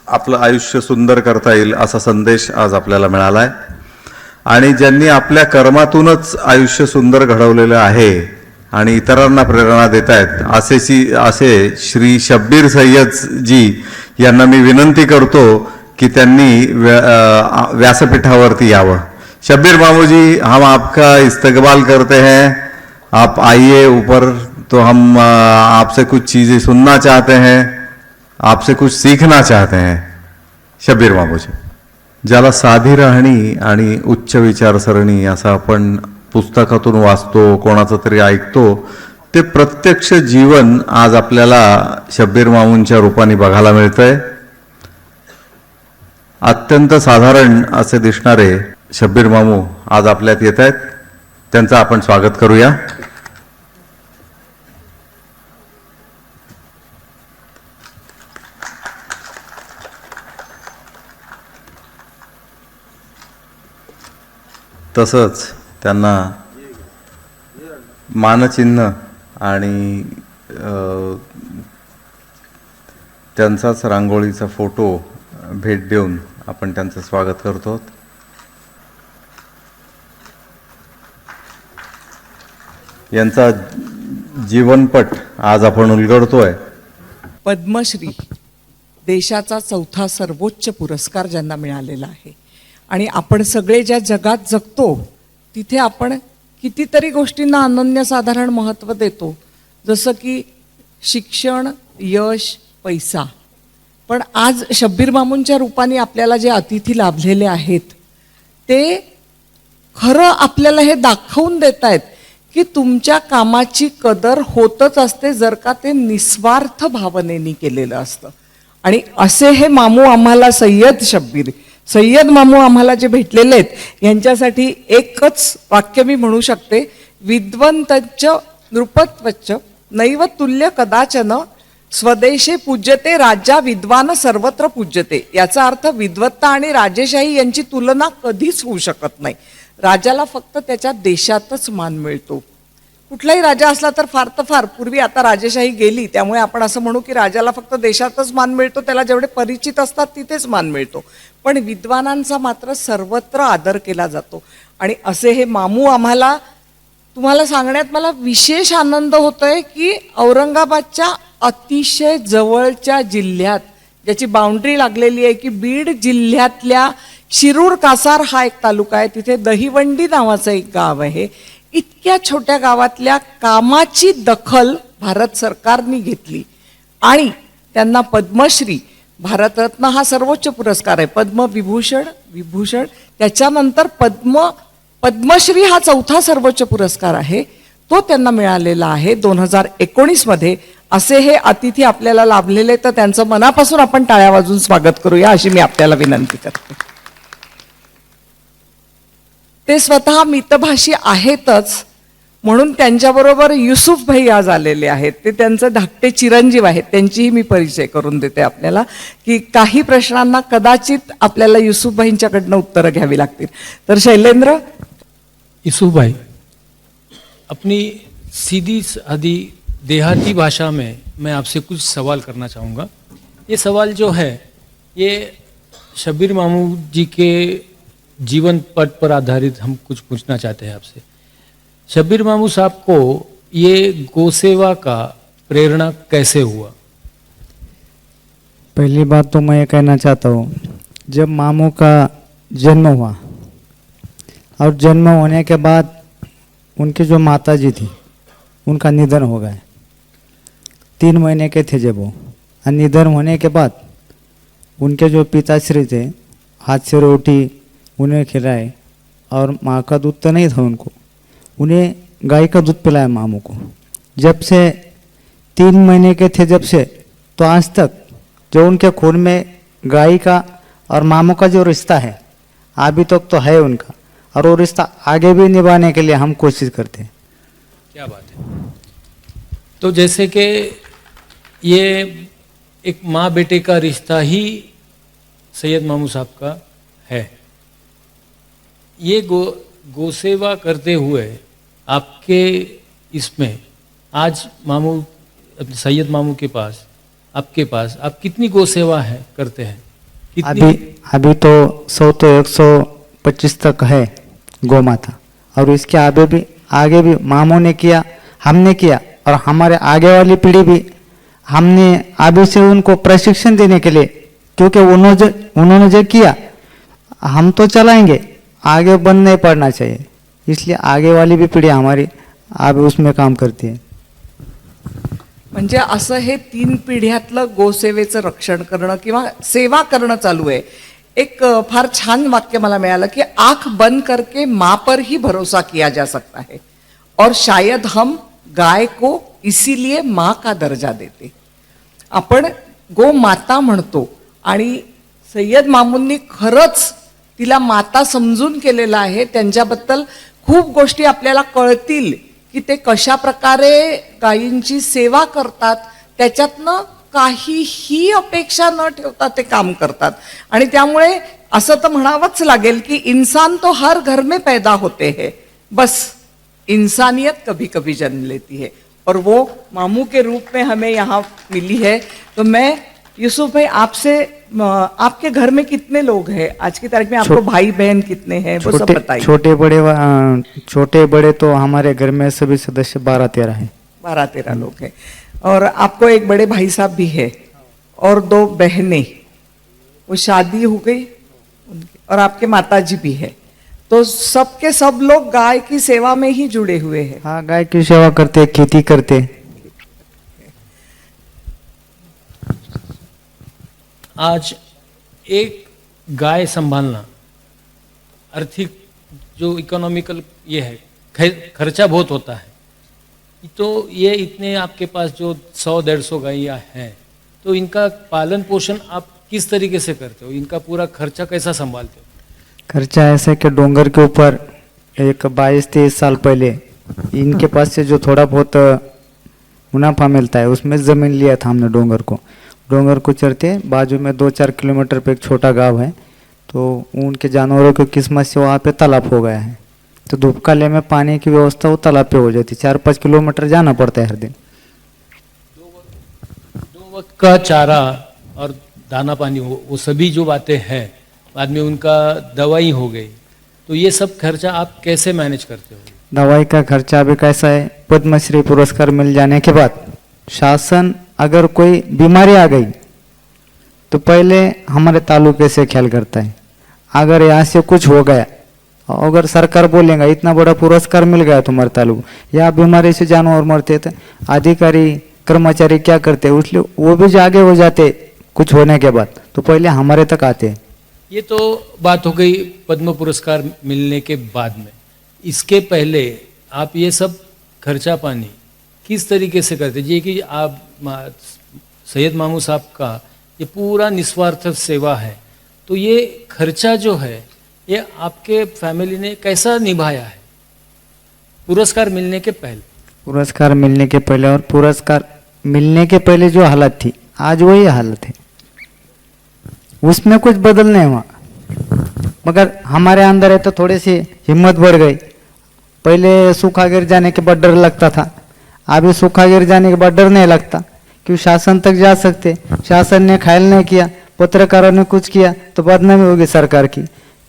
आपलं आयुष्य सुंदर करता येईल असा संदेश आज आपल्याला मिळाला आहे. आणि ज्यांनी आपल्या कर्मातूनच आयुष्य सुंदर घडवलेलं आहे आणि इतरांना प्रेरणा देत आहेत असे श्री शब्बीर सय्यद जी यांना मी विनंती करतो की त्यांनी व्यासपीठावरती यावं. शब्बीर मामू जी, हम आपका इस्तकबाल करते हैं, आप आइए ऊपर. तो हम आपसे कुछ चीज़ें सुनना चाहते हैं, आपसे कुछ सीखना चाहते हैं. शब्बीर मामू जी, ज्याला साधी राहणी आणि उच्च विचारसरणी असं आपण पुस्तकातून वाचतो, कोणाचं तरी ऐकतो, ते प्रत्यक्ष जीवन आज आपल्याला शब्बीर मामूंच्या रूपाने बघायला मिळतंय. अत्यंत साधारण असे दिसणारे शब्बीर मामू आज आपल्यात येत आहेत. त्यांचं आपण स्वागत करूया. तसंच त्यांना मानचिन्ह आणि त्यांचाच रांगोळीचा फोटो भेट देऊन आपण त्यांचं स्वागत करतो. यांचा जीवनपट आज आपण उलगडतोय. पद्मश्री देशाचा चौथा सर्वोच्च पुरस्कार ज्यांना मिळालेला आहे. आणि आपण सगळे ज्या जगात जगतो तिथे आपण कितीतरी गोष्टींना अनन्यसाधारण महत्त्व देतो, जसं की शिक्षण, यश, पैसा. पण आज शब्बीर मामूंच्या रूपाने आपल्याला जे अतिथी लाभलेले आहेत ते खरं आपल्याला हे दाखवून देत आहेत की तुमच्या कामाची कदर होतच असते जर का ते निस्वार्थ भावनेने केलेलं असतं. आणि असे हे मामू आम्हाला सय्यद मामू आम्हाला जे भेटलेले आहेत यांच्यासाठी एकच वाक्य मी म्हणू शकते, विद्वंतच्च नृपत्वच्च नैव तुल्य कदाचन स्वदेशे पूज्यते राजा विद्वान सर्वत्र पूज्यते. याचा अर्थ विद्वत्ता आणि राजेशाही यांची तुलना कधीच होऊ शकत नाही. राजाला फक्त त्याच्या देशातच मान मिळतो. कुठलाही राजा असला तर फार तर फार, पूर्वी आता राजेशाही गेली त्यामुळे आपण असं म्हणू की राजाला फक्त देशातच मान मिळतो, त्याला जेवढे परिचित असतात तिथेच मान मिळतो. पण विद्वानांचा मात्र सर्वत्र आदर केला जातो. आणि असे हे मामू आम्हाला, तुम्हाला सांगण्यात मला विशेष आनंद होतोय की औरंगाबादच्या अतिशय जवळच्या जिल्ह्यात, ज्याची बाउंड्री लागलेली आहे की बीड जिल्ह्यातल्या शिरूर कासार हा एक तालुका आहे, तिथे दहिवंडी नावाचं एक गाव आहे. इतक्या छोट्या गावातल्या कामाची दखल भारत सरकारने घेतली आणि त्यांना पद्मश्री, भारतरत्न हा सर्वोच्च पुरस्कार आहे, विभूषण त्याच्यानंतर पद्मश्री हा चौथा सर्वोच्च पुरस्कार आहे, तो त्यांना मिळालेला आहे 2019 मध्ये. असे हे अतिथी आपल्याला लाभलेले, तर त्यांचं मनापासून आपण टाळ्या वाजवून स्वागत करूया अशी मी आपल्याला विनंती करते. ते स्वतः मितभाषी आहेतच म्हणून त्यांच्याबरोबर युसुफ भाई आज आलेले आहेत. ते त्यांचे धाकटे चिरंजीव आहेत, त्यांचीही मी परिचय करून देते आपल्याला की काही प्रश्नांना कदाचित आपल्याला युसुफ भाईंच्याकडनं उत्तरं घ्यावी लागतील. तर शैलेंद्र. युसुफ भाई, अपनी सीधी सादी देहाती भाषा में मैं आपसे कुछ सवाल करना चाहूँगा. ये सवाल जो है ये शब्बीर मामू जी के जीवन पट पर आधारित हम कुछ पूछना चाहते हैं आपसे. शब्बीर मामू साहब को ये गोसेवा का प्रेरणा कैसे हुआ? पहली बात तो मैं ये कहना चाहता हूँ, जब मामू का जन्म हुआ और जन्म होने के बाद उनकी जो माता जी थी उनका निधन हो गया. 3 महीने के थे जब वो, और निधन होने के बाद उनके जो पिताश्री थे हाथ से रोटी उन्हें खिलाए और माँ का दूध तो नहीं था उनको, उन्हें गाय का दूध पिलाया मामू को. जब से 3 महीने के थे जब से तो आज तक जो उनके खून में गाय का और मामू का जो रिश्ता है अभी तक तो है उनका, और वो रिश्ता आगे भी निभाने के लिए हम कोशिश करते हैं. क्या बात है. तो जैसे कि ये एक माँ बेटे का रिश्ता ही सैयद मामू साहब का है, ये गोसेवा करते हुए आपके इसमें आज मामू सैयद मामू के पास आपके पास आप कितनी गौ सेवा है करते हैं? अभी तो 100 तो 125 तक है गौ माता, और इसके आगे भी मामों ने किया, हमने किया, और हमारे आगे वाली पीढ़ी भी हमने अभी से उनको प्रशिक्षण देने के लिए, क्योंकि उन्होंने जो किया हम तो चलाएंगे, आगे बंद नहीं पड़ना चाहिए, इसलिए आगे वाली भी पीढ़ी हमारी अभी उसमें काम करती है. म्हणजे असं हे 3 पिढ्यातलं गोसेवेचं रक्षण करणं किंवा सेवा करणं चालू आहे. एक फार छान वाक्य मला मिळालं की आंख बंद करके माँ पर ही भरोसा किया जा सकता है और शायद हम गाय को इसीलिए माँ का दर्जा देते. आपण गो माता म्हणतो आणि सय्यद मामूंनी खरंच तिला माता समजून केलेलं आहे. त्यांच्याबद्दल खूप गोष्टी आपल्याला कळतील की ते कशा प्रकारे गायींची सेवा करतात, त्याच्यातनं काहीही अपेक्षा न ठेवता ते काम करतात. आणि त्यामुळे असं तर म्हणावंच लागेल की इंसान तो हर घर में पैदा होते हैं, बस इंसानियत कभी कभी जन्म लेती है और वो मामू के रूप में हमें यहाँ मिली है. तो मैं यूसुफ भाई आपसे, आपके घर में कितने लोग हैं आज की तारीख में? आपको भाई बहन कितने हैं वो सब बताइए. छोटे बड़े तो हमारे घर में सभी सदस्य 12-13 हैं. 12-13 लोग हैं. और आपको एक बड़े भाई साहब भी है और 2 बहनें, वो शादी हो गई उनकी, और आपके माताजी भी है. तो सबके सब लोग गाय की सेवा में ही जुड़े हुए हैं. हाँ, गाय की सेवा करते, खेती करते. आज एक गाय संभालना आर्थिक जो इकोनॉमिकल ये है, खर्चा बहुत होता है. तो ये इतने आपके पास जो 100-150 गायियाँ हैं, तो इनका पालन पोषण आप किस तरीके से करते हो? इनका पूरा खर्चा कैसा संभालते हो? खर्चा ऐसे कि डोंगर के ऊपर एक 22-23 साल पहले इनके पास से जो थोड़ा बहुत मुनाफा मिलता है उसमें ज़मीन लिया था हमने. डोंगर को चढ़ते बाजू में 2-4 किलोमीटर पे एक छोटा गांव है, तो उनके जानवरों की किस्मत से वहाँ पे तालाब हो गया है. तो धूपकाले में पानी की व्यवस्था वो तालाब पे हो जाती. 4-5 किलोमीटर जाना पड़ता है हर दिन. 2 वक्त का चारा और दाना पानी वो सभी जो बातें हैं, बाद में उनका दवाई हो गई, तो ये सब खर्चा आप कैसे मैनेज करते हो? दवाई का खर्चा भी कैसा है, पद्मश्री पुरस्कार मिल जाने के बाद शासन अगर कोई बीमारी आ गई तो पहले हमारे तालुके से ख्याल करता है. अगर यहाँ से कुछ हो गया, अगर सरकार बोलेगा इतना बड़ा पुरस्कार मिल गया तुम्हारे तालुक, या बीमारी से जानवर मरते थे, अधिकारी कर्मचारी क्या करते हैं, उसलिए वो भी आगे हो जाते कुछ होने के बाद, तो पहले हमारे तक आते. ये तो बात हो गई पद्म पुरस्कार मिलने के बाद में. इसके पहले आप ये सब खर्चा पानी किस तरीके से करते? ये कि आप सैयद मामू साहब का ये पूरा निस्वार्थ सेवा है, तो ये खर्चा जो है ये आपके फैमिली ने कैसा निभाया है पुरस्कार मिलने के पहले? पुरस्कार मिलने के पहले और पुरस्कार मिलने के पहले जो हालत थी आज वही हालत है, उसमें कुछ बदल नहीं हुआ. मगर हमारे अंदर है तो थोड़ी सी हिम्मत बढ़ गई. पहले सूखा गिर जाने के बाद डर लगता था, अभी सूखा गिर जाने के बाद डर नहीं लगता, क्यों शासन तक जा सकते. शासन ने ख्याल नहीं किया, पत्रकारों ने कुछ किया तो बदनामी होगी सरकार की.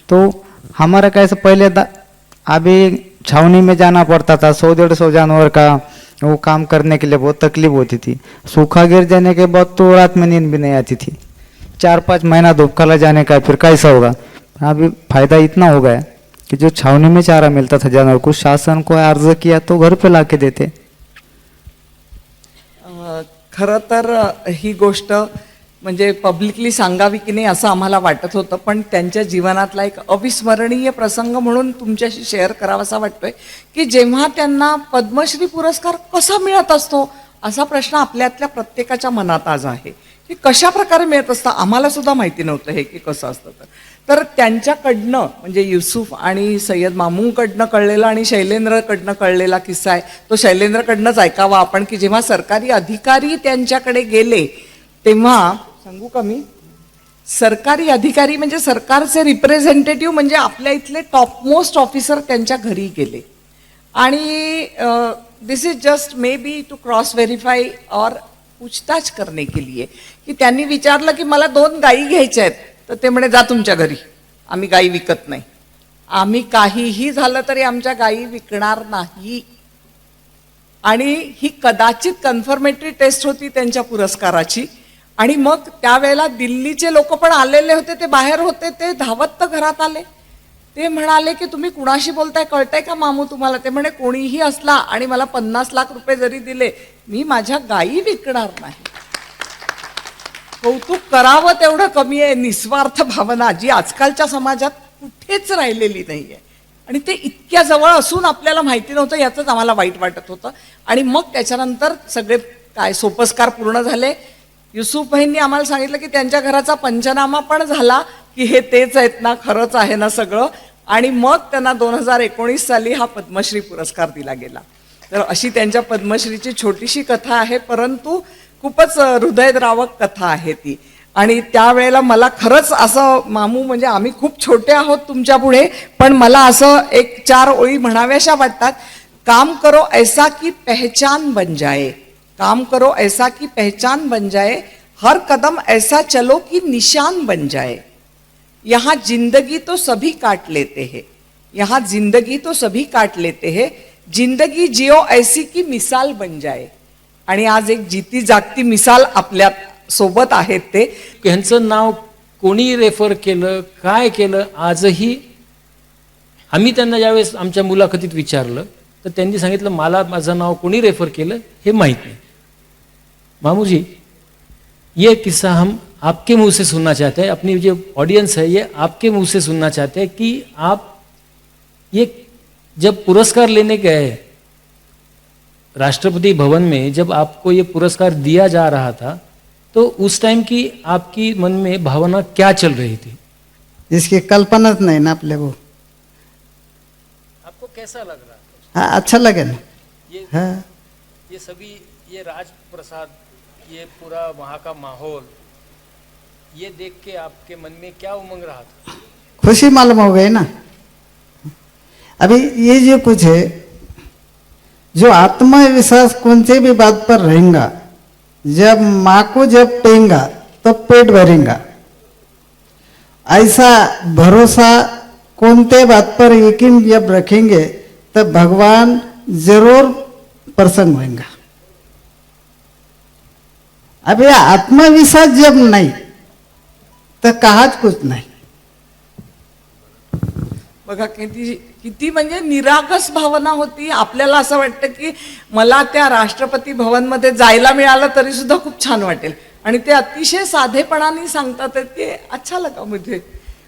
तो हमारा कैसे पहले अभी छावनी में जाना पड़ता था, 100-150 जानवर का वो काम करने के लिए बहुत तकलीफ होती थी. सूखा गिर जाने के बाद तो रात में नींद भी नहीं आती थी. 4-5 महीना धूपकाला जाने का फिर कैसा होगा. अभी फायदा इतना हो गया कि जो छावनी में चारा मिलता था जानवर को, शासन को अर्ज किया तो घर पे ला के देते. खरं तर ही गोष्ट म्हणजे पब्लिकली सांगावी की नाही असं आम्हाला वाटत होतं, पण त्यांच्या जीवनातला एक अविस्मरणीय प्रसंग म्हणून तुमच्याशी शेअर करावासा वाटतोय की जेव्हा त्यांना पद्मश्री पुरस्कार कसा मिळत असतो असा प्रश्न आपल्यातल्या प्रत्येकाच्या मनात आज आहे की कशा प्रकारे मिळत असतं. आम्हाला सुद्धा माहिती नव्हतं हे की कसं असतं. तर त्यांच्याकडनं म्हणजे युसुफ आणि सय्यद मामूंकडनं कळलेला आणि शैलेंद्रकडनं कळलेला किस्सा आहे, तो शैलेंद्रकडनंच ऐकावा आपण की जेव्हा सरकारी अधिकारी त्यांच्याकडे गेले तेव्हा, सांगू का मी, सरकारी अधिकारी म्हणजे सरकारचे रिप्रेझेंटेटिव्ह म्हणजे आपल्या इथले टॉपमोस्ट ऑफिसर त्यांच्या घरी गेले आणि this is just may be to cross verify और पूछताछ करने के लिए, की त्यांनी विचारलं की मला 2 गायी घ्यायच्या आहेत, तर ते म्हणे जा तुमच्या घरी, आम्ही गायी विकत नाही. आम्ही काहीही झालं तरी आमच्या गायी विकणार नाही. आणि ही कदाचित कन्फर्मेटरी टेस्ट होती त्यांच्या पुरस्काराची. आणि मग त्यावेळेला दिल्लीचे लोक पण आलेले होते, ते बाहेर होते, ते धावत तर घरात आले. ते म्हणाले की तुम्ही कुणाशी बोलताय, कळतंय का मामू तुम्हाला? ते म्हणे कोणीही असला आणि मला 50 लाख रुपये जरी दिले, मी माझ्या गायी विकणार नाही. कौतुक करावं तेवढं कमी आहे. निस्वार्थ भावना जी आजकालच्या समाजात कुठेच राहिलेली नाहीये. आणि ते इतक्या जवळ असून आपल्याला माहिती नव्हतं, याचंच आम्हाला वाईट वाटत होतं. आणि मग त्याच्यानंतर सगळे काय सोपस्कार पूर्ण झाले. युसुफ भाईंनी आम्हाला सांगितलं की त्यांच्या घराचा पंचनामा पण झाला, की हे तेच आहेत ना, खरंच आहे ना सगळं. आणि मग त्यांना 2019 साली हा पद्मश्री पुरस्कार दिला गेला. तर अशी त्यांच्या पद्मश्रीची छोटीशी कथा आहे, परंतु खूपच हृदयद्रावक कथा आहे ती. आणि त्यावेळेला मला खरंच असं, मामू म्हणजे आम्ही खूप छोटे आहोत तुमच्या पुढे, पण मला असं 1-4 ओळी म्हणाव्याशा वाटतात. काम करो ऐसा की पहचान बन जाए, काम करो ऐसा की पहचान बन जाए, हर कदम ऐसा चलो कि निशान बन जाए. यहाँ जिंदगी तो सभी काट लेते हैं, यहाँ जिंदगी तो सभी काट लेते हैं, जिंदगी जियो ऐसी की मिसाल बन जाए. आणि आज एक जीती जागती मिसाल आपल्या सोबत आहेत ते. ह्यांचं नाव कोणी रेफर केलं, काय केलं, आजही आम्ही त्यांना ज्यावेळेस आमच्या मुलाखतीत विचारलं तर त्यांनी सांगितलं मला माझं नाव कोणी रेफर केलं हे माहीत नाही. मामूजी, ये किस्सा हम आपके मुंह से सुनना चाहते हैं, अपनी जो ऑडियंस है ये आपके मुंह से सुनना चाहते हैं कि आप ये जब पुरस्कार लेने गए राष्ट्रपति भवन में, जब आपको ये पुरस्कार दिया जा रहा था, तो उस टाइम की आपकी मन में भावना क्या चल रही थी? इसकी कल्पना नहीं ना अपने को. आपको कैसा लग रहा था? हाँ, अच्छा लगे ना. ये हाँ, ये सभी, ये राजप्रसाद, ये पूरा वहाँ का माहौल, ये देख के आपके मन में क्या उमंग रहा था? खुशी मालूम हो गई ना. अभी ये जो कुछ है, जो आत्मविश्वास कौन से भी बात पर रहेगा, जब माँ को जब पेंगा तो पेट भरेगा, ऐसा भरोसा कौनते बात पर यकीन जब रखेंगे तब भगवान जरूर प्रसन्न होएगा. अब ये आत्मविश्वास जब नहीं तो कहाच कुछ नहीं. बघा किती किती म्हणजे निरागस भावना होती. आपल्याला असं वाटतं की मला त्या राष्ट्रपती भवनमध्ये जायला मिळालं तरी सुद्धा खूप छान वाटेल. आणि ते अतिशय साधेपणाने सांगतात की अच्छा लगा मुझे.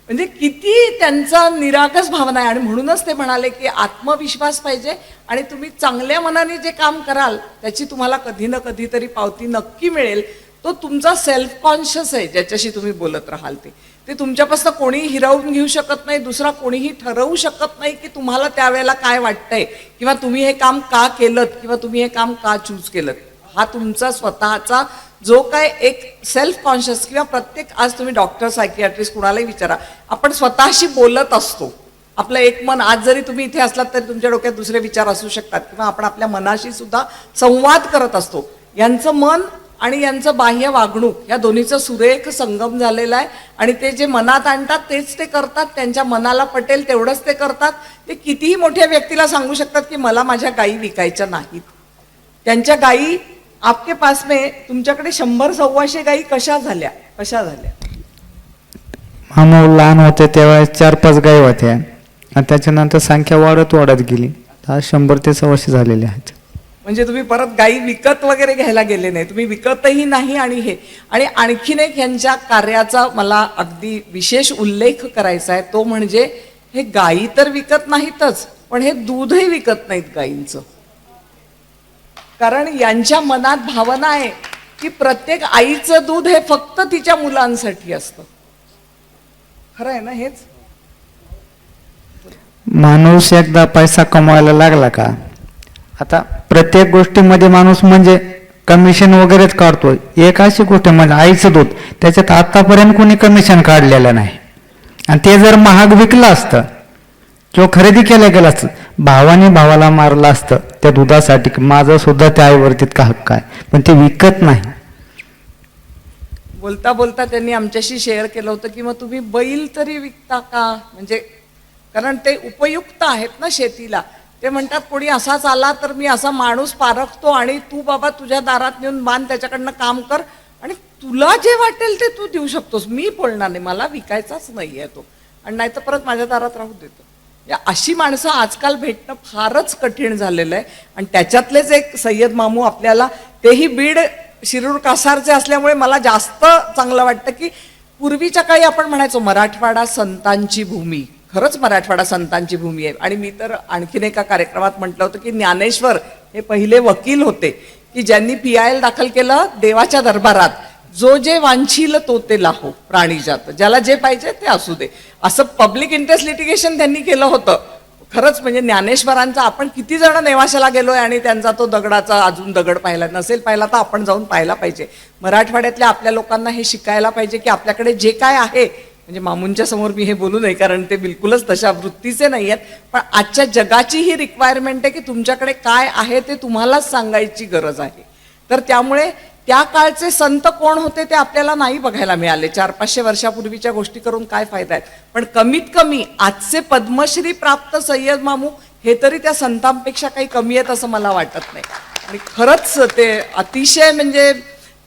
म्हणजे किती त्यांचा निरागस भावना आहे. आणि म्हणूनच ते म्हणाले की आत्मविश्वास पाहिजे आणि तुम्ही चांगल्या मनाने जे काम कराल त्याची तुम्हाला कधी ना कधीतरी पावती नक्की मिळेल. तो तुमचा सेल्फ कॉन्शियस आहे ज्याच्याशी तुम्ही बोलत राहाल ते तुमच्यापासून कोणी हिरावून घेऊ शकत नाही. दुसरा कोणीही ठरवू शकत नाही की तुम्हाला त्यावेळेला काय वाटतंय किंवा तुम्ही हे काम का केलं किंवा तुम्ही हे काम का चूज केलं. हा तुमचा स्वतःचा जो काय एक सेल्फ कॉन्शियस, किंवा प्रत्येक, आज तुम्ही डॉक्टर, सायकियाट्रिस्ट कुणालाही विचारा, आपण स्वतःशी बोलत असतो. आपलं एक मन, आज जरी तुम्ही इथे असलात तरी तुमच्या डोक्यात दुसरे विचार असू शकतात, किंवा आपण आपल्या मनाशी सुद्धा संवाद करत असतो. यांचं मन आणि यांचं बाह्य वागणूक या दोन्हीचं सुरेख संगम झालेला आहे. आणि ते जे मनात आणतात तेच ते करतात, त्यांच्या मनाला पटेल तेवढंच ते करतात. ते कितीही मोठ्या व्यक्तीला सांगू शकतात की मला माझ्या गायी विकायच्या नाहीत. त्यांच्या गायी आपके पास में, तुमच्याकडे 100-125 गायी कशा झाल्या? मामू लहान होते तेव्हा 4-5 गायी होत्या आणि त्याच्यानंतर संख्या वाढत गेली. आज 100 ते 125 झालेले आहेत. म्हणजे तुम्ही परत गायी विकत वगैरे घ्यायला गेले नाही, तुम्ही विकतही नाही. आणि हे, आणि आणखीन एक यांच्या कार्याचा मला अगदी विशेष उल्लेख करायचा आहे, तो म्हणजे हे गायी तर विकत नाहीतच, पण हे दूधही विकत नाहीत गायींचं. कारण यांच्या मनात भावना आहे की प्रत्येक आईचं दूध हे फक्त तिच्या मुलांसाठी असतं. खरं आहे ना हेच? माणूस एकदा पैसा कमवायला लागला का, आता प्रत्येक गोष्टीमध्ये माणूस म्हणजे कमिशन वगैरेच काढतो. एक अशी गोष्ट म्हणजे आईचं दूध, त्याच्यात आतापर्यंत कोणी कमिशन काढलेलं नाही. आणि ते जर महाग विकलं असतं किंवा खरेदी केलं गेलं असतं, भावाने भावाला मारलं असतं त्या दुधासाठी, माझं सुद्धा त्या आईवरती का हक्क आहे, पण ते विकत नाही. बोलता बोलता त्यांनी आमच्याशी शेअर केलं होतं की मग तुम्ही बैल तरी विकता का, म्हणजे कारण ते उपयुक्त आहेत ना शेतीला. ते म्हणतात कोणी असाच आला तर मी असा माणूस पारखतो आणि तू बाबा तुझ्या दारात नेऊन बांध, त्याच्याकडनं काम कर आणि तुला जे वाटेल ते तू देऊ शकतोस, मी बोलणार नाही, मला विकायचाच नाही आहे तो, आणि नाही तर परत माझ्या दारात राहू देतो. अशी माणसं आजकाल भेटणं फारच कठीण झालेलं आहे. आणि त्याच्यातलेच एक सय्यद मामू आपल्याला, तेही बीड शिरूर कासारचे असल्यामुळे मला जास्त चांगलं वाटतं की पूर्वीच्या काळी आपण म्हणायचो मराठवाडा संतांची भूमी, खरंच मराठवाडा संतांची भूमी आहे. आणि मी तर आणखीन एका कार्यक्रमात म्हटलं होतं की ज्ञानेश्वर हे पहिले वकील होते की ज्यांनी PIL दाखल केलं देवाच्या दरबारात, जो जे वांछील तो ते लाहो प्राणीजात, ज्याला जे पाहिजे ते असू दे, असं पब्लिक इंटरेस्ट लिटिगेशन त्यांनी केलं होतं. खरंच म्हणजे ज्ञानेश्वरांचा आपण किती जण नेवाशाला गेलोय आणि त्यांचा तो दगडाचा अजून दगड पाहिला नसेल, पाहिला तर आपण जाऊन पाहायला पाहिजे. मराठवाड्यातल्या आपल्या लोकांना हे शिकायला पाहिजे की आपल्याकडे जे काय आहे, म्हणजे मामूंच्या समोर मी हे बोलू नये कारण ते बिलकुलच तशा वृत्तीचे नाही आहेत, पण आजच्या जगाची ही रिक्वायरमेंट आहे की तुमच्याकडे काय आहे ते तुम्हालाच सांगायची गरज आहे. तर त्यामुळे त्या काळचे संत कोण होते ते आपल्याला नाही बघायला मिळाले. 400-500 वर्षापूर्वीच्या गोष्टी करून काय फायदा आहे. पण कमीत कमी आजचे पद्मश्री प्राप्त सय्यद मामू हे तरी त्या संतांपेक्षा काही कमी आहेत असं मला वाटत नाही. आणि खरंच ते अतिशय म्हणजे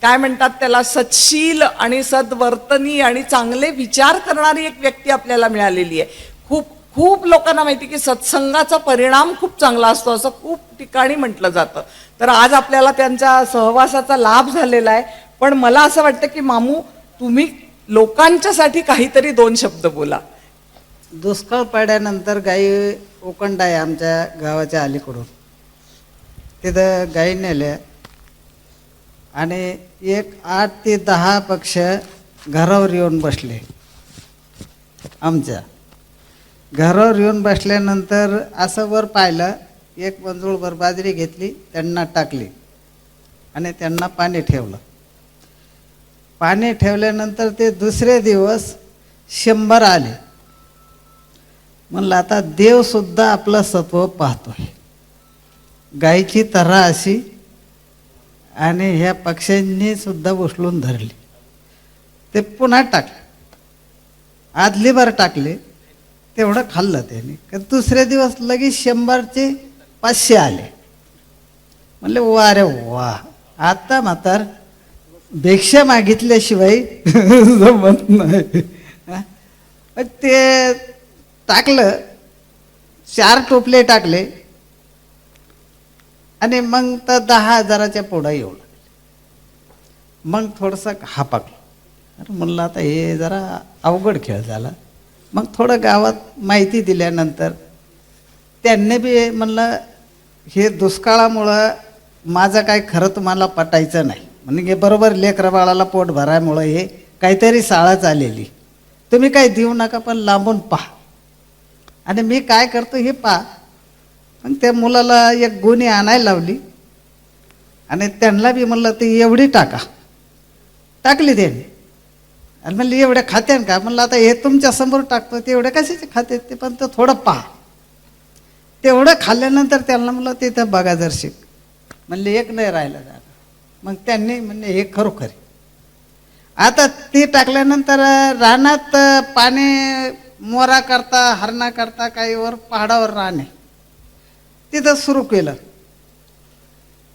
काय म्हणतात त्याला, सत्शील आणि सद्वर्तनी आणि चांगले विचार करणारी एक व्यक्ती आपल्याला मिळालेली आहे. खूप खूप लोकांना माहिती की सत्संगाचा परिणाम खूप चांगला असतो असं खूप ठिकाणी म्हटलं जातं. तर आज आपल्याला त्यांच्या सहवासाचा लाभ झालेला आहे. पण मला असं वाटतं की मामू तुम्ही लोकांच्यासाठी काहीतरी 2 शब्द बोला. दुष्काळ पडल्यानंतर गाई उकंडा आहे आमच्या गावाच्या अलीकडून, तिथं गाई नेल्या आणि एक 8 ते 10 पक्ष घरावर येऊन बसले. आमच्या घरावर येऊन बसल्यानंतर असं वर पाहिलं, एक मंजूळभर बाजरी घेतली, त्यांना टाकली आणि त्यांना पाणी ठेवलं. पाणी ठेवल्यानंतर ते दुसरे दिवस 100 आले. म्हणलं आता देवसुद्धा आपलं सत्व पाहतोय. गायची तऱ्हा अशी आणि ह्या पक्ष्यांनी सुद्धा उचलून धरली. ते पुन्हा टाकले, आदली बार टाकले, तेवढं खाल्लं त्याने. कारण दुसरे दिवस लगेच 100चे 500 आले. म्हणले वा रे वा, आता म्हातार भिक्षा मागितल्याशिवाय जमत नाही. ते टाकलं, 4 टोपले टाकले आणि मग तर 10,000च्या पुढं येऊ लागले. मग थोडंसं हापाकलं. अरे म्हणलं आता हे जरा अवघड खेळ झाला. मग थोडं गावात माहिती दिल्यानंतर त्यांनी बी म्हणलं हे दुष्काळामुळं माझं काय खरं तुम्हाला पटायचं नाही, म्हणजे बरोबर लेकरं बाळाला पोट भरायमुळं हे काहीतरी शाळाच आलेली, तुम्ही काही देऊ नका पण लांबून पहा आणि मी काय करतो हे पहा. मग त्या मुलाला एक गोणी आणायला लावली आणि त्यांना बी म्हणलं ते एवढी टाका. टाकली त्यांनी आणि म्हणलं एवढ्या खात्यान का. म्हणलं आता हे तुमच्या समोर टाकतो, ते एवढे कशाचे खाते ते, पण ते थोडं पहा. तेवढं खाल्ल्यानंतर त्यांना म्हणलं ते तर बघा जरशिक. म्हणले एक नाही राहिलं जाणार. मग त्यांनी म्हणले हे खरोखरी. आता ते टाकल्यानंतर रानात पाणी मोरा करता हरणा करता काही वर पहाडावर राहणे तिथं सुरू केलं.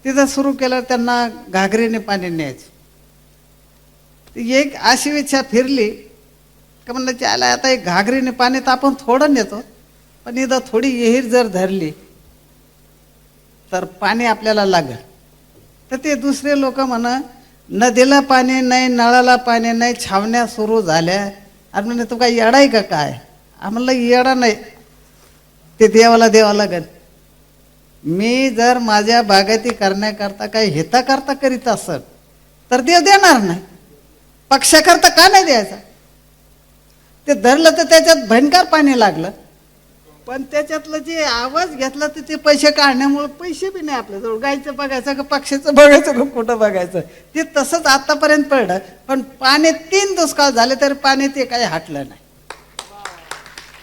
तिथं सुरू केलं त्यांना घागरीने पाणी न्यायचं. एक अशी इच्छा फिरली का म्हणलं चायला आता एक घागरीने पाणी तर आपण थोडं नेतो, पण इथं थोडी विहीर जर धरली तर पाणी आपल्याला लागेल. तर ते दुसरे लोक म्हणा नदीला पाणी नाही, नळाला पाणी नाही, छावण्या सुरू झाल्या. आणि म्हणजे तू काय येडा आहे का काय. म्हणलं येडा नाही, ते देवाला द्यावं लागेल. मी जर माझ्या बागायती करण्याकरता काही हिताकरता करीत असेल तर देव देणार नाही. पक्षाकरता का नाही द्यायचा. ते धरलं तर त्याच्यात भयंकर पाणी लागलं, पण त्याच्यातलं जे आवाज घेतला तर ते पैसे काढण्यामुळे पैसे बी नाही आपल्याजवळ. गायचं बघायचं का पक्षाचं बघायचं का कुठं बघायचं, ते तसंच आतापर्यंत पडलं. पण पाणी 3 दुष्काळ झाले तरी पाणी ते काही हटलं नाही.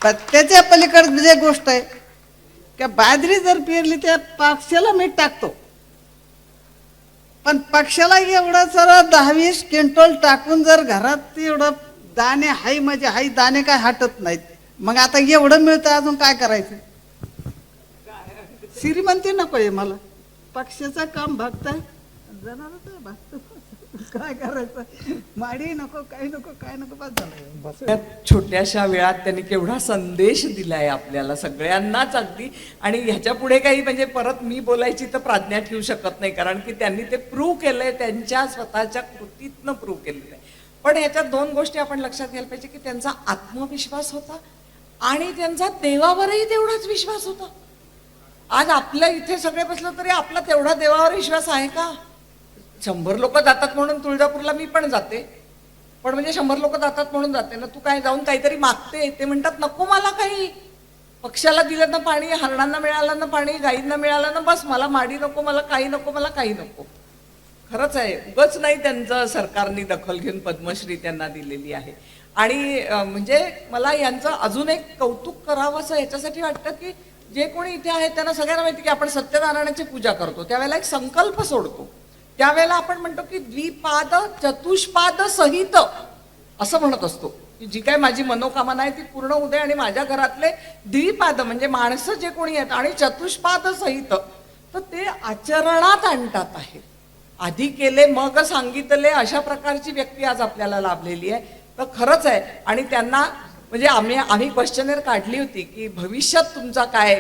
पण त्याच्या पलीकडे जे गोष्ट आहे की बाजरी जर पेरली त्या पक्षाला मीठ टाकतो, पण पक्षाला एवढं जर 10-20 क्विंटल टाकून जर घरात एवढं दाणे हाय म्हणजे हाय, दाणे काय हटत नाहीत. मग आता एवढं मिळतं अजून काय करायचं? श्रीमंती नकोय मला, पक्षाचं काम बघताय, जनावरच बघतो. काय करायचं? माडी नको, काय नको, काय नको, बस झालं. त्या छोट्याशा वेळात त्यांनी केवढा संदेश दिलाय आपल्याला सगळ्यांनाच अगदी. आणि ह्याच्या पुढे काही म्हणजे परत मी बोलायची तर प्राज्ञा ठेवू शकत नाही, कारण की त्यांनी ते प्रूव्ह केलंय, त्यांच्या स्वतःच्या कृतीतनं प्रूव्ह केलेलं आहे. पण ह्याच्यात दोन गोष्टी आपण लक्षात घ्यायला पाहिजे, की त्यांचा आत्मविश्वास होता आणि त्यांचा देवावरही तेवढाच विश्वास होता. आज आपल्या इथे सगळे बसलो तरी आपला तेवढा देवावर विश्वास आहे का? 100 लोक जातात म्हणून तुळजापूरला मी पण जाते, पण म्हणजे 100 लोक जातात म्हणून जाते ना. तू काय जाऊन काहीतरी मागते, ते म्हणतात नको मला काही, पक्षाला दिलं ना पाणी, हरणांना मिळालं ना पाणी, गाईंना मिळालं ना बस, मला माडी नको, मला काही नको, मला काही नको. खरंच आहे, उगच नाही त्यांचं सरकारने दखल घेऊन पद्मश्री त्यांना दिलेली आहे. आणि म्हणजे मला यांचं अजून एक कौतुक करावं असं याच्यासाठी वाटतं, की जे कोणी इथे आहेत त्यांना सगळ्यांना माहिती की आपण सत्यनारायणाची पूजा करतो, त्यावेळेला एक संकल्प सोडतो. त्यावेळेला आपण म्हणतो की द्विपाद चतुष्पाद सहित असं म्हणत असतो, की जी काय माझी मनोकामना आहे ती पूर्ण होऊ दे आणि माझ्या घरातले द्विपाद म्हणजे माणसं जे कोणी आहेत आणि चतुष्पाद सहित तर ते आचरणात आणतात आहे. आधी केले मग सांगितले अशा प्रकारची व्यक्ती आज आपल्याला लाभलेली आहे. तर खरंच आहे. आणि त्यांना म्हणजे आम्ही क्वेश्चनर काढली होती की भविष्यात तुमचा काय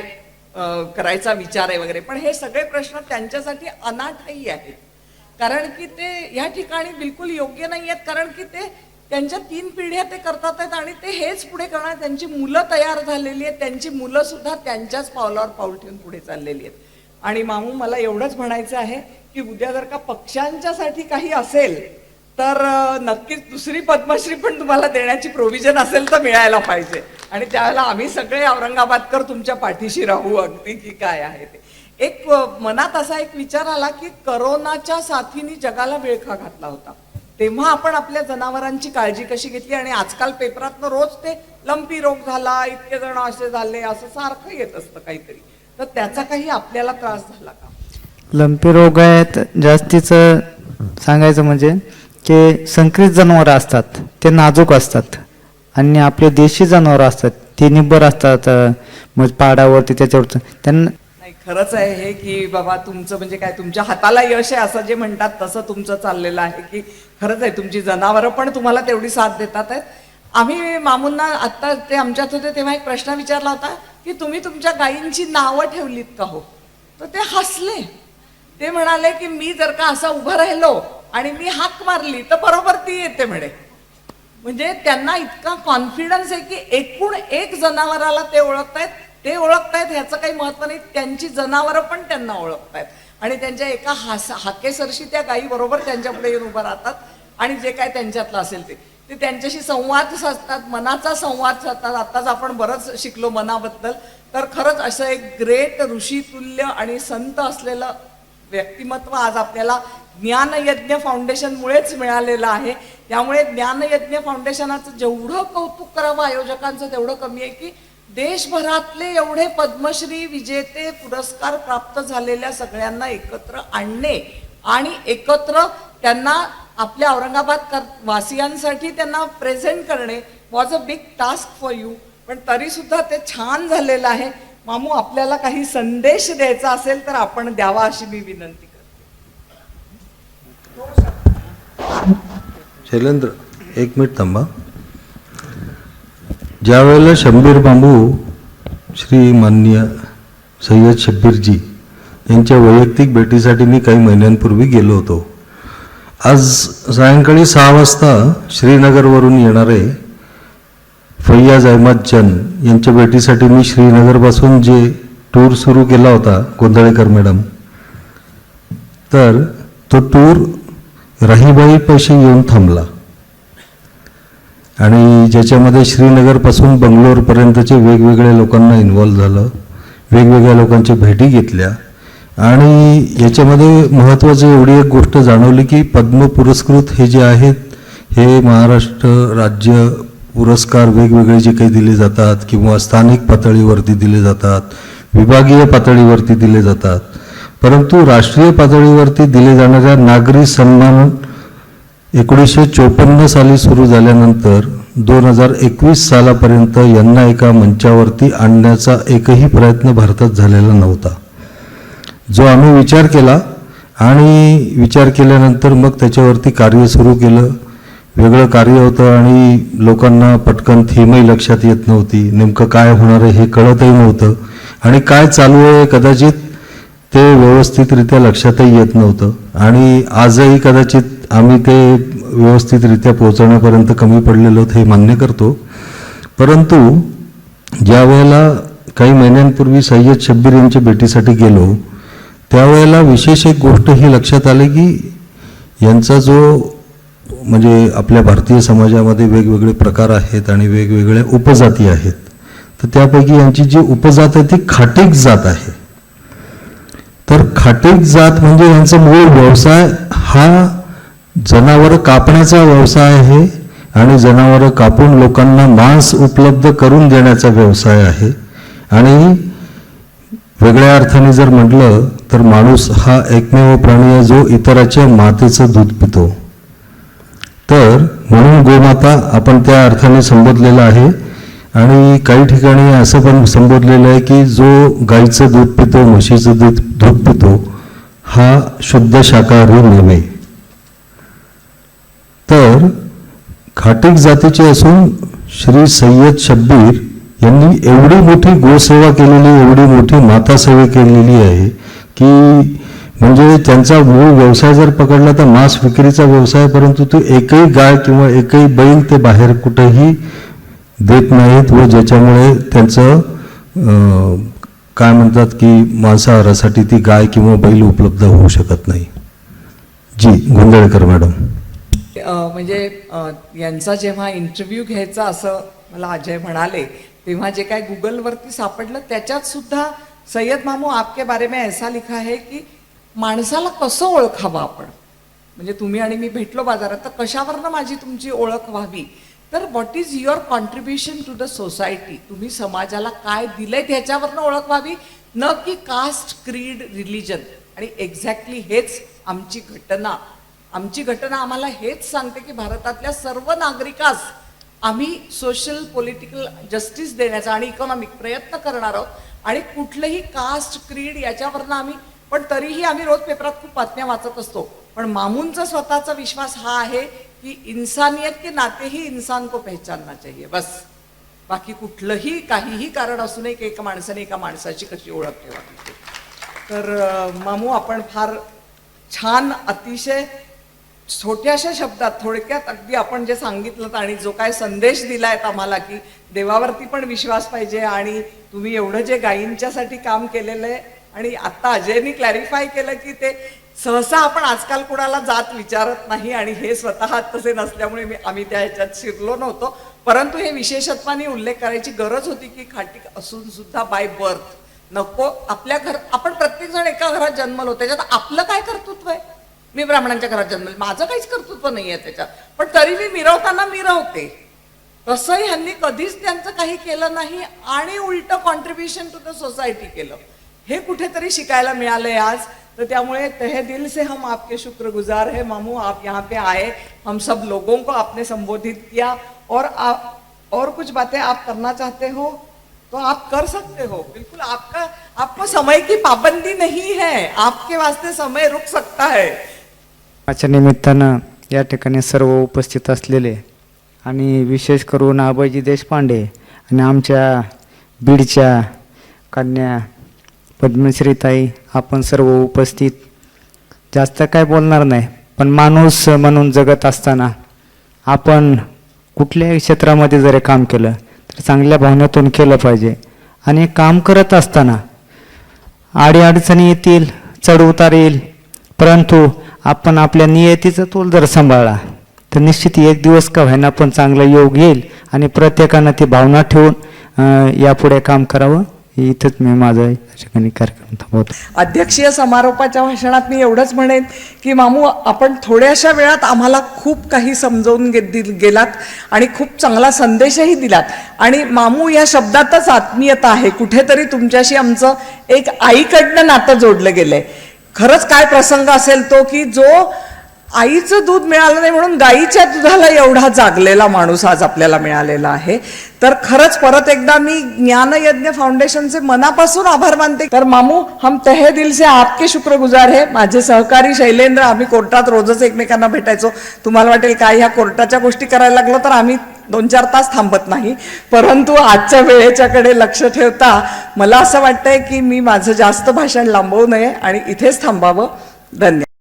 करायचा विचार आहे वगैरे, पण हे सगळे प्रश्न त्यांच्यासाठी अनाठायी आहेत, कारण की ते या ठिकाणी बिलकुल योग्य नाही आहेत. कारण की ते त्यांच्या 3 पिढ्या ते करतात आहेत आणि ते हेच पुढे करणार. त्यांची मुलं तयार झालेली आहेत, त्यांची मुलं सुद्धा त्यांच्याच पावलावर पाऊल ठेवून पुढे चाललेली आहेत. आणि मामू मला एवढंच म्हणायचं आहे की उद्या जर का पक्षांच्यासाठी काही असेल तर नक्कीच दुसरी पद्मश्री पण तुम्हाला देण्याची प्रोव्हिजन असेल तर मिळायला पाहिजे. आणि त्यावेळेला आम्ही सगळे औरंगाबादकर तुमच्या पाठीशी राहू अगदी, की काय आहे ते. एक मनात असा एक विचार आला की करोनाच्या साथीने जगाला विळखा घातला होता, तेव्हा आपण आपल्या जनावरांची काळजी कशी घेतली. आणि आजकाल पेपरातनं रोज ते लंपी रोग झाला, इतके जण असे झाले, असं सारखं येत असतं काहीतरी. तर त्याचा काही आपल्याला त्रास झाला का? लंपी रोग आहेत जास्तीचं सांगायचं म्हणजे की संकरित जनावरं असतात ते नाजूक असतात आणि आपले देशी जनावरं असतात ते निब्बर असतात, मग पाडावरती त्याच्यावरती त्यांना. नाही खरंच आहे हे की बाबा तुमचं म्हणजे काय, तुमच्या हाताला यश आहे असं जे म्हणतात तसं तुमचं चाललेलं आहे, की खरंच आहे तुमची जनावरं पण तुम्हाला तेवढी साथ देतात आहेत. आम्ही मामूंना आत्ता ते आमच्यात होते तेव्हा एक प्रश्न विचारला होता की तुम्ही तुमच्या गायींची नावं ठेवलीत का हो? तर ते हसले. ते म्हणाले की मी जर का असं उभं राहिलो आणि मी हाक मारली तर बरोबर ती येते म्हणे. म्हणजे त्यांना इतका कॉन्फिडन्स आहे की एकूण एक जनावराला ते ओळखतायत ह्याचं काही महत्व नाही, त्यांची जनावरं पण त्यांना ओळखतायत. आणि त्यांच्या एका हाकेसरशी त्या गायी बरोबर त्यांच्या पुढे येऊन उभं राहतात आणि जे काय त्यांच्यातलं असेल ते त्यांच्याशी संवाद साधतात, मनाचा संवाद साधतात. आत्ताच आपण बरंच शिकलो मनाबद्दल. तर खरंच असं एक ग्रेट ऋषितुल्य आणि संत असलेलं व्यक्तिमत्व आज आपल्याला ज्ञानयज्ञ फाउंडेशनमुळेच मिळालेलं आहे. त्यामुळे ज्ञानयज्ञ फाउंडेशनाचं जेवढं कौतुक करावं आयोजकांचं तेवढं कमी आहे, की देशभरातले एवढे पद्मश्री विजेते पुरस्कार प्राप्त झालेल्या सगळ्यांना एकत्र आणणे आणि एकत्र त्यांना आपल्या औरंगाबाद वासियांसाठी त्यांना प्रेझेंट करणे was a big task for you. पण तरी सुद्धा ते छान झालेलं आहे. मामू आपल्याला काही संदेश द्यायचा असेल तर आपण द्यावा अशी मी विनंती करते. शैलेंद्र एक मिनिट थांबा. ज्या वेळेला शंभीर बांबू श्री माननीय सय्यद शब्बीरजी यांच्या वैयक्तिक भेटीसाठी मी काही महिन्यांपूर्वी गेलो होतो. आज सायंकाळी 6 वाजता श्रीनगरवरून येणारे फैयाज अहमद जन यांच्या भेटीसाठी मी श्रीनगरपासून जे टूर सुरू केला होता गोंधळेकर मॅडम, तर तो टूर राहीबाई पैसे येऊन थांबला आणि ज्याच्यामध्ये श्रीनगरपासून बंगलोरपर्यंतचे वेगवेगळ्या लोकांना इन्व्हॉल्व झालं, वेगवेगळ्या लोकांच्या भेटी घेतल्या. आणि याच्यामध्ये महत्त्वाचं एवढी एक गोष्ट जाणवली की पद्म पुरस्कृत हे जे आहेत हे महाराष्ट्र राज्य पुरस्कार वेगवेगळे जे काही दिले जातात किंवा स्थानिक पातळीवरती दिले जातात, विभागीय पातळीवरती दिले जातात, परंतु राष्ट्रीय पातळीवरती दिले जाणाऱ्या नागरी सन्मान 1954 साली सुरू झाल्यानंतर 2021 सालापर्यंत यांना एका मंचावरती आणण्याचा एकही प्रयत्न भारतात झालेला नव्हता, जो आम्ही विचार केला आणि विचार केल्यानंतर मग त्याच्यावरती कार्य सुरू केलं. वेगळं कार्य होतं आणि लोकांना पटकन थीमही लक्षात येत नव्हती, नेमकं काय होणार आहे हे कळतही नव्हतं आणि काय चालू आहे कदाचित ते व्यवस्थितरित्या लक्षातही येत नव्हतं. आणि आजही कदाचित आम्ही ते व्यवस्थितरित्या पोहोचवण्यापर्यंत कमी पडलेलो आहोत हे मान्य करतो. परंतु ज्या वेळेला काही महिन्यांपूर्वी सय्यद शब्बीर यांच्या भेटीसाठी गेलो त्यावेळेला विशेष एक गोष्ट ही लक्षात आली की यांचा जो म्हणजे आपल्या भारतीय समाजामध्ये वेगवेगळे प्रकार आहेत आणि वेगवेगळ्या उपजाती आहेत, तर त्यापैकी यांची जी उपजात आहे ती खाटीक जात आहे. तर खाटीक जात म्हणजे यांचा मूळ व्यवसाय हा जनावरं कापण्याचा व्यवसाय आहे आणि जनावरं कापून लोकांना मांस उपलब्ध करून देण्याचा व्यवसाय आहे. आणि वेगळ्या अर्थाने जर म्हटलं तर माणूस हा एकमेव प्राणी आहे जो इतराच्या मातेचं दूध पितो. तर म्हणून गोमाता आपण त्या अर्थाने संबोधलेला आहे. आणि काही ठिकाणी असं पण संबोधलेलं आहे की जो गाईचं दूध पितो, म्हशीचं दूध पितो हा शुद्ध शाकाहारी नव्हे. तर खाटीक जातीचे असून श्री सय्यद शब्बीर यांनी एवढी मोठी गोसेवा केलेली, एवढी मोठी माता सेवा केलेली आहे की म्हणजे त्यांचा मूळ व्यवसाय जर पकडला तर मांस विक्रीचा व्यवसाय, परंतु तो एकही गाय किंवा एकही बैल ते बाहेर कुठेही देत नाहीत व ज्याच्यामुळे त्यांचं काय म्हणतात की मांसाहारासाठी ती गाय किंवा बैल उपलब्ध होऊ शकत नाही. जी गोंधळकर मॅडम. म्हणजे यांचा जेव्हा इंटरव्ह्यू घ्यायचा असं मला अजय म्हणाले तेव्हा जे काय गुगलवरती सापडलं त्याच्यात सुद्धा सय्यद मामू आपके बारे में ऐसा लिखा है की माणसाला कसं ओळखावं आपण, म्हणजे तुम्ही आणि मी भेटलो बाजारात तर कशावरनं माझी तुमची ओळख व्हावी, तर what is your contribution to the society, तुम्ही समाजाला काय दिलंय त्याच्यावरनं ओळख व्हावी, न की कास्ट, क्रीड, रिलिजन. आणि एक्झॅक्टली हेच आमची घटना आम्हाला हेच सांगते की भारतातल्या सर्व नागरिकास आम्ही सोशल पॉलिटिकल जस्टिस देण्याचा आणि इकॉनॉमिक प्रयत्न करणार आहोत. आणि कुठलंही कास्ट, क्रीड याच्यावरनं आम्ही, पण तरीही आम्ही रोज पेपरात खूप बातम्या वाचत असतो. पण मामूंचा स्वतःचा विश्वास हा आहे की इंसानियत के नाते ही इंसान को पहचानना चाहिए, बस. बाकी कुठलंही काहीही कारण असू नये की एका माणसाने एका माणसाची कशी ओळख ठेवावी. तर मामू आपण फार छान, अतिशय छोट्याशा शब्दात थोडक्यात अगदी आपण जे सांगितलं आणि जो काय संदेश दिलाय आम्हाला की देवावरती पण विश्वास पाहिजे आणि तुम्ही एवढं जे गायींच्यासाठी काम केलेलं आहे. आणि आता अजयनी क्लॅरिफाय केलं की ते सहसा आपण आजकाल कुणाला जात विचारत नाही आणि हे स्वतः तसे नसल्यामुळे आम्ही त्या ह्याच्यात शिरलो नव्हतो. परंतु हे विशेषत्वाने उल्लेख करायची गरज होती की खाटीक असून सुद्धा बाय बर्थ नको. आपल्या आपण प्रत्येक जण एका घरात जन्मलो, त्याच्यात आपलं काय कर्तृत्व आहे. मी ब्राह्मणांच्या घरात जन्मले, माझं काहीच कर्तृत्व नाही आहे त्याच्यात, पण तरी मी मिरवताना मिरवते. तसंही ह्यांनी कधीच त्यांचं काही केलं नाही आणि उलट कॉन्ट्रीब्युशन टू द सोसायटी केलं. हे कुठेतरी शिकायला मिळालंय आज. तो त्यामुळे तहे दिल से हम आपके शुक्रगुजार हैं मामू, आप यहाँ पे आए, हम सब लोगों को आपने संबोधित किया और कुछ बातें आप करना चाहते हो तो आप कर सकते हो. बिल्कुल आपको समय की पाबंदी नहीं है, आपके वास्ते समय रुक सकता है. आजच्या निमित्तानं या ठिकाणी सर्व उपस्थित असलेले आणि विशेष करून अभयजी देशपांडे आणि आमच्या बीडच्या कन्या पद्मश्रीताई, आपण सर्व उपस्थित, जास्त काय बोलणार नाही, पण माणूस म्हणून जगत असताना आपण कुठल्याही क्षेत्रामध्ये जरी काम केलं तर चांगल्या भावनेतून केलं पाहिजे. आणि काम करत असताना अडीअडचणी येतील, चढउतार येईल, परंतु आपण आपल्या नियतीचा तोल जर सांभाळला तर निश्चित एक दिवस का व्हायना पण चांगला योग येईल आणि प्रत्येकानं ती भावना ठेवून यापुढे काम करावं. इथंच मी माझा ठिकाणी कार्यक्रम थांबवतो. अध्यक्षीय समारोपाच्या भाषणात मी एवढंच म्हणेन की मामू, आपण थोड्याशा वेळात आम्हाला खूप काही समजावून गेलात आणि खूप चांगला संदेशही दिलात. आणि मामू या शब्दातच आत्मीयता आहे. कुठेतरी तुमच्याशी आमचं एक आईकडनं नातं जोडलं गेलंय. खरंच काय प्रसंग असेल तो की जो आईचं दूध मिळालं नाही म्हणून गाईच्या दुधाला एवढा जागलेला माणूस आज आपल्याला मिळालेला आहे. तर खरंच परत एकदा मी ज्ञानयज्ञ फाउंडेशनचे मनापासून आभार मानते. तर मामू, हम तहे दिल से आपके शुक्रगुजार है. माझे सहकारी शैलेंद्र, आम्ही कोर्टात रोजच एकमेकांना भेटायचो. तुम्हाला वाटेल काय ह्या कोर्टाच्या गोष्टी करायला लागलो तर आम्ही 2-4 तास थांबत नाही, परंतु आजच्या वेळेच्याकडे लक्ष ठेवता मला असं वाटतंय की मी माझं जास्त भाषण लांबवू नये आणि इथेच थांबावं. धन्यवाद.